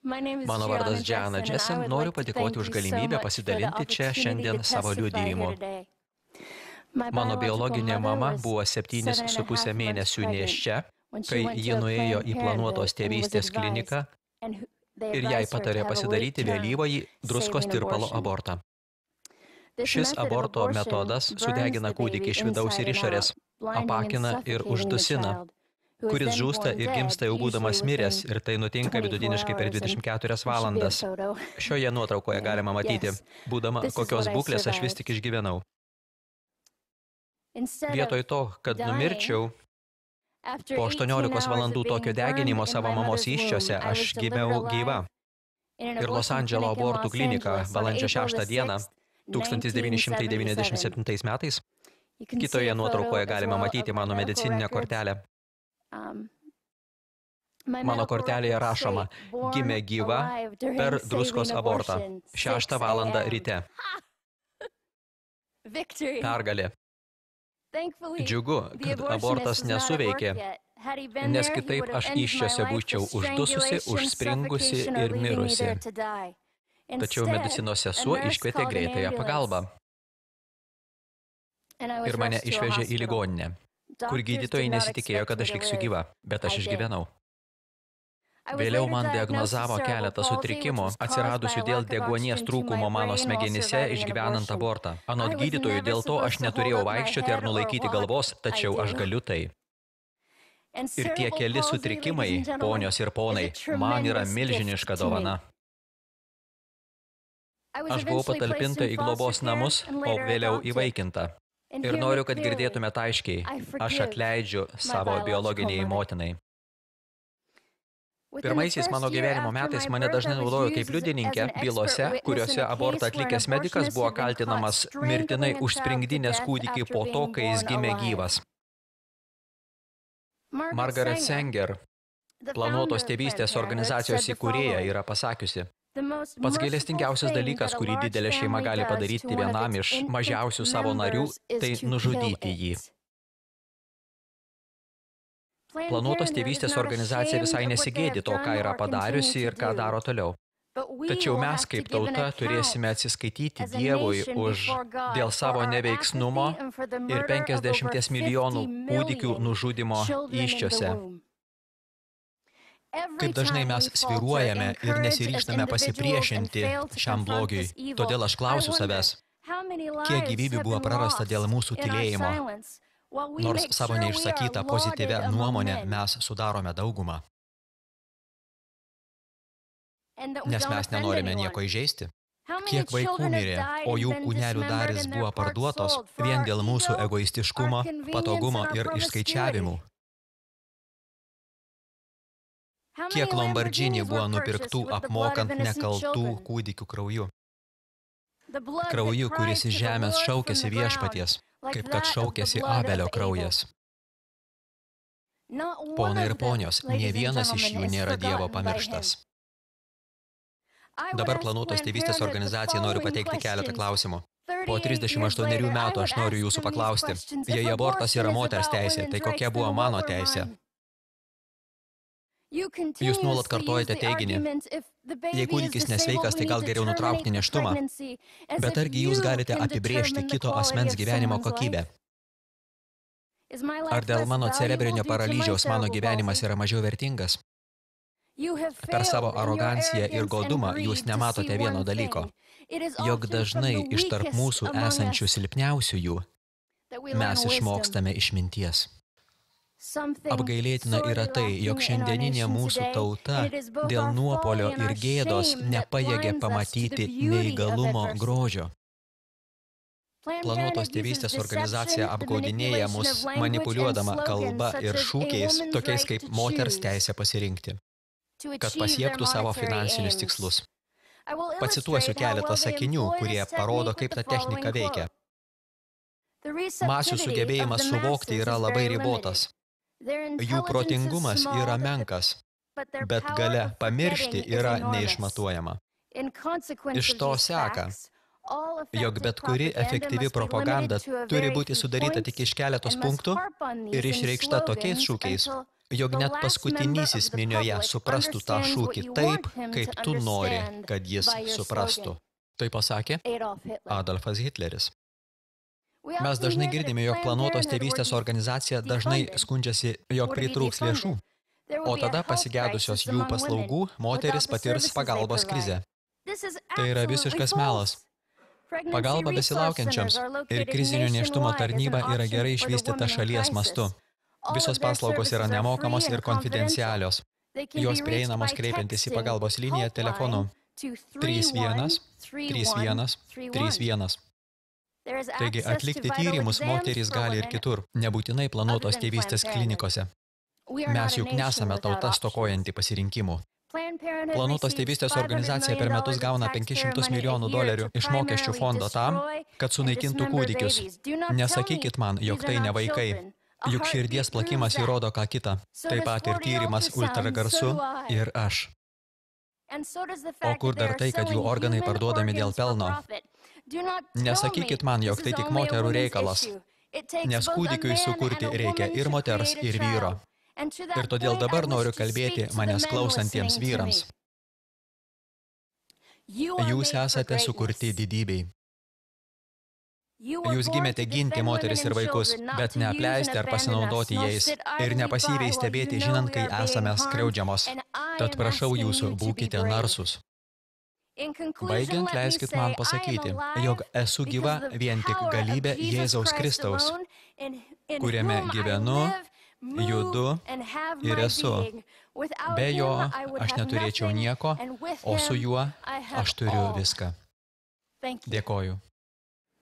Mano vardas Gianna Jessen, noriu padėkoti už galimybę pasidalinti čia šiandien savo liudijimu. Mano biologinė mama buvo 7,5 mėnesių nėščia, kai ji nuėjo į planuotos tėvystės kliniką ir jai patarė pasidaryti vėlyvąjį druskos tirpalo abortą. Šis aborto metodas sudegina kūdikį iš vidaus ir išorės, apakina ir uždusina, kuris žūsta ir gimsta jau būdamas miręs, ir tai nutinka vidutiniškai per 24 valandas. Šioje nuotraukoje galima matyti, būdama kokios būklės aš vis tik išgyvenau. Vietoj to, kad numirčiau, po 18 valandų tokio deginimo savo mamos įsčiose aš gimiau gyva. Ir Los Andželo abortų klinika balandžio 6 dieną 1997 metais. Kitoje nuotraukoje galima matyti mano medicininę kortelę. Mano kortelėje rašoma, gimė gyva per druskos abortą, 6 valandą ryte. Pergalė. Džiugu, kad abortas nesuveikė, nes kitaip aš įsčiose būčiau uždususi, užspringusi ir mirusi. Tačiau medicinos sesuo iškvietė greitąją pagalbą ir mane išvežė į ligoninę, kur gydytojai nesitikėjo, kad aš liksiu gyva, bet aš išgyvenau. Vėliau man diagnozavo keletą sutrikimų, atsiradusių dėl deguonies trūkumo mano smegenyse išgyvenant abortą. Anot gydytojų, dėl to aš neturėjau vaikščioti ar nulaikyti galvos, tačiau aš galiu tai. Ir tie keli sutrikimai, ponios ir ponai, man yra milžiniška dovana. Aš buvau patalpinta į globos namus, o vėliau įvaikinta. Ir noriu, kad girdėtumėte aiškiai, aš atleidžiu savo biologiniai motinai. Pirmaisiais mano gyvenimo metais mane dažnai naudojo kaip liudininkę bylose, kuriuose abortą atlikęs medikas buvo kaltinamas mirtinai užspringdinęs kūdikį po to, kai jis gimė gyvas. Margaret Sanger, planuotos tėvystės organizacijos įkūrėja, yra pasakiusi, pats gailestingiausias dalykas, kurį didelė šeima gali padaryti vienam iš mažiausių savo narių, tai nužudyti jį. Planuotos tėvystės organizacija visai nesigėdi to, ką yra padariusi ir ką daro toliau. Tačiau mes, kaip tauta, turėsime atsiskaityti Dievui dėl savo neveiksnumo ir 50 milijonų kūdikių nužudymo įsčiose. Kaip dažnai mes svyruojame ir nesiryžtame pasipriešinti šiam blogiui, todėl aš klausiu savęs, kiek gyvybių buvo prarasta dėl mūsų tylėjimo, nors savo neišsakytą pozityvę nuomonę mes sudarome daugumą. Nes mes nenorime nieko įžeisti. Kiek vaikų mirė, o jų kūnelių dalys buvo parduotos vien dėl mūsų egoistiškumo, patogumo ir išskaičiavimų. Kiek Lamborghini buvo nupirktų apmokant nekaltų kūdikių krauju. Krauju, kuris iš žemės šaukėsi viešpaties, kaip kad šaukėsi Abelio kraujas. Ponai ir ponios, nė vienas iš jų nėra Dievo pamirštas. Dabar planuotos tėvystės organizacijai noriu pateikti keletą klausimų. Po 38 metų aš noriu jūsų paklausti, jei abortas yra moters teisė, tai kokia buvo mano teisė? Jūs nuolat kartojate teiginį, jei kūdikis nesveikas, tai gal geriau nutraukti nėštumą, bet argi jūs galite apibrėžti kito asmens gyvenimo kokybę? Ar dėl mano cerebrinio paralyžiaus mano gyvenimas yra mažiau vertingas? Per savo aroganciją ir godumą jūs nematote vieno dalyko, jog dažnai iš tarp mūsų esančių silpniausiųjų mes išmokstame išminties. Apgailėtina yra tai, jog šiandieninė mūsų tauta dėl nuopolio ir gėdos nepajėgia pamatyti neįgalumo grožio. Planuotos tėvystės organizacija apgaudinėja mus manipuliuodama kalba ir šūkiais, tokiais kaip moters teisė pasirinkti, kad pasiektų savo finansinius tikslus. Pacituosiu keletą sakinių, kurie parodo, kaip ta technika veikia. Masių sugebėjimas suvokti yra labai ribotas. Jų protingumas yra menkas, bet galia pamiršti yra neišmatuojama. Iš to seka, jog bet kuri efektyvi propaganda turi būti sudaryta tik iš keletos punktų ir išreikšta tokiais šūkiais, jog net paskutinysis minioje suprastų tą šūkį taip, kaip tu nori, kad jis suprastų. Tai pasakė Adolfas Hitleris. Mes dažnai girdime, jog planuotos tėvystės organizacija dažnai skundžiasi, jog pritrūks lėšų, o tada pasigedusios jų paslaugų moteris patirs pagalbos krizę. Tai yra visiškas melas. Pagalba besilaukiančiams ir krizinio nėštumo tarnyba yra gerai išvystyta šalies mastu. Visos paslaugos yra nemokamos ir konfidencialios. Jos prieinamos kreipiantis į pagalbos liniją telefonu 31 31 31. Taigi atlikti tyrimus moterys gali ir kitur, nebūtinai planuotos tėvystės klinikose. Mes juk nesame tauta stokojanti pasirinkimų. Planuotos tėvystės organizacija per metus gauna $500 milijonų iš mokesčių fondo tam, kad sunaikintų kūdikius. Nesakykit man, jog tai ne vaikai. Juk širdies plakimas įrodo ką kitą. Taip pat ir tyrimas ultragarsu ir aš. O kur dar tai, kad jų organai parduodami dėl pelno? Nesakykit man, jog tai tik moterų reikalas, nes kūdikiui sukurti reikia ir moters, ir vyro. Ir todėl dabar noriu kalbėti manęs klausantiems vyrams. Jūs esate sukurti didybei. Jūs gimėte ginti moteris ir vaikus, bet neapleisti ar pasinaudoti jais ir nepasyviai stebėti, žinant, kai esame skriaudžiamos. Tad prašau jūsų, būkite narsūs. Baigiant, leiskit man pasakyti, jog esu gyva vien tik galybė Jėzaus Kristaus, kuriame gyvenu, judu ir esu. Be jo aš neturėčiau nieko, o su juo aš turiu viską. Dėkoju.